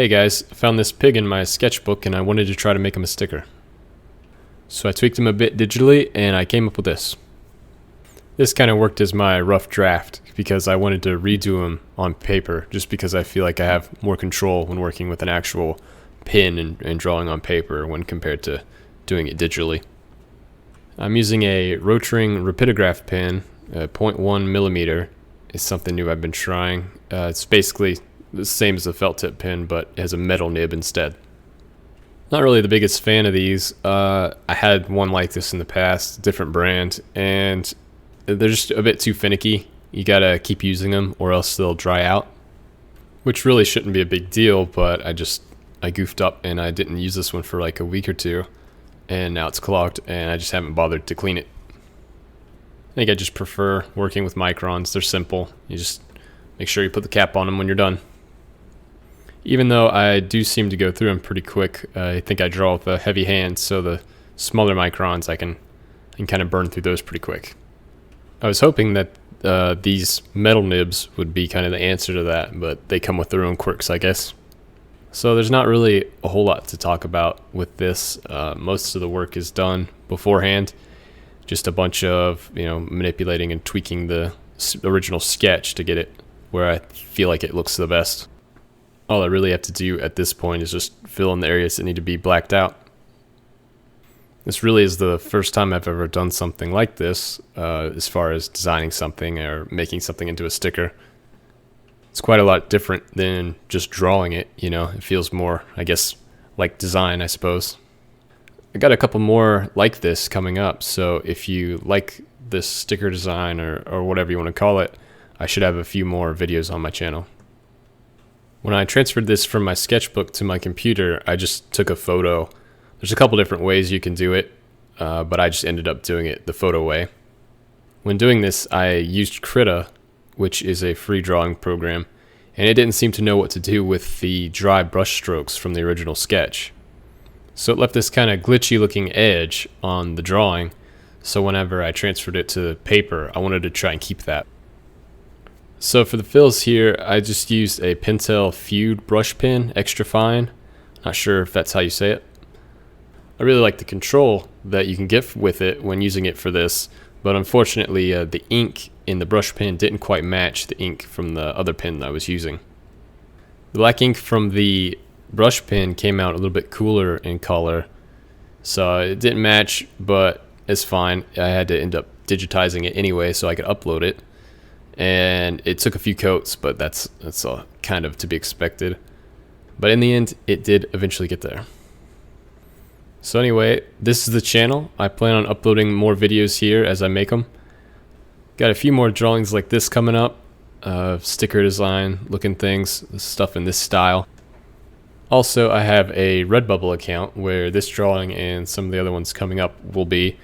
Hey guys, I found this pig in my sketchbook and I wanted to try to make him a sticker. So I tweaked him a bit digitally and I came up with this. This kind of worked as my rough draft because I wanted to redo him on paper just because I feel like I have more control when working with an actual pen and drawing on paper when compared to doing it digitally. I'm using a Rotring rapidograph pen, 0.1 millimeter. It's something new I've been trying. It's basically the same as a felt tip pen, but it has a metal nib instead. Not really the biggest fan of these. I had one like this in the past, different brand, and they're just a bit too finicky. You gotta keep using them or else they'll dry out, which really shouldn't be a big deal, but I goofed up and I didn't use this one for like a week or two, and now it's clogged and I just haven't bothered to clean it. I think I just prefer working with microns. They're simple. You just make sure you put the cap on them when you're done. Even though I do seem to go through them pretty quick, I think I draw with a heavy hand, so the smaller microns I can kind of burn through those pretty quick. I was hoping that these metal nibs would be kind of the answer to that, but they come with their own quirks, I guess. So there's not really a whole lot to talk about with this. Most of the work is done beforehand. Just a bunch of manipulating and tweaking the original sketch to get it where I feel like it looks the best. All I really have to do at this point is just fill in the areas that need to be blacked out. This really is the first time I've ever done something like this, as far as designing something or making something into a sticker. It's quite a lot different than just drawing it, It feels more, I guess, like design, I suppose. I got a couple more like this coming up, so if you like this sticker design or whatever you want to call it, I should have a few more videos on my channel. When I transferred this from my sketchbook to my computer, I just took a photo. There's a couple different ways you can do it, but I just ended up doing it the photo way. When doing this, I used Krita, which is a free drawing program, and it didn't seem to know what to do with the dry brush strokes from the original sketch. So it left this kind of glitchy looking edge on the drawing, so whenever I transferred it to paper, I wanted to try and keep that. So for the fills here, I just used a Pentel Feud brush pen, extra fine. Not sure if that's how you say it. I really like the control that you can get with it when using it for this, but unfortunately the ink in the brush pen didn't quite match the ink from the other pen that I was using. The black ink from the brush pen came out a little bit cooler in color, so it didn't match, but it's fine. I had to end up digitizing it anyway so I could upload it. And it took a few coats, but that's all kind of to be expected. But in the end, it did eventually get there. So anyway, this is the channel. I plan on uploading more videos here as I make them. Got a few more drawings like this coming up, sticker design looking things, stuff in this style. Also, I have a Redbubble account where this drawing and some of the other ones coming up will be.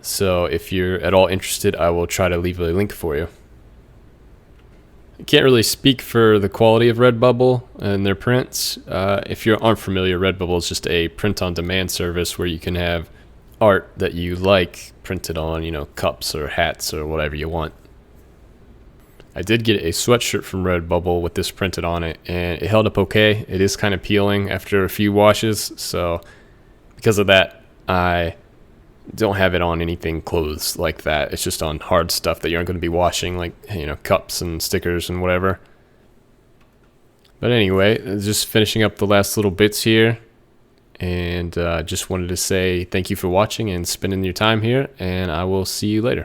So if you're at all interested, I will try to leave a link for you. I can't really speak for the quality of Redbubble and their prints. If you aren't familiar, Redbubble is just a print-on-demand service where you can have art that you like printed on, cups or hats or whatever you want. I did get a sweatshirt from Redbubble with this printed on it, and it held up okay. It is kind of peeling after a few washes, so because of that, I don't have it on anything clothes like that. It's just on hard stuff that you aren't going to be washing, like cups and stickers and whatever. But anyway, just finishing up the last little bits here, and just wanted to say thank you for watching and spending your time here, and I will see you later.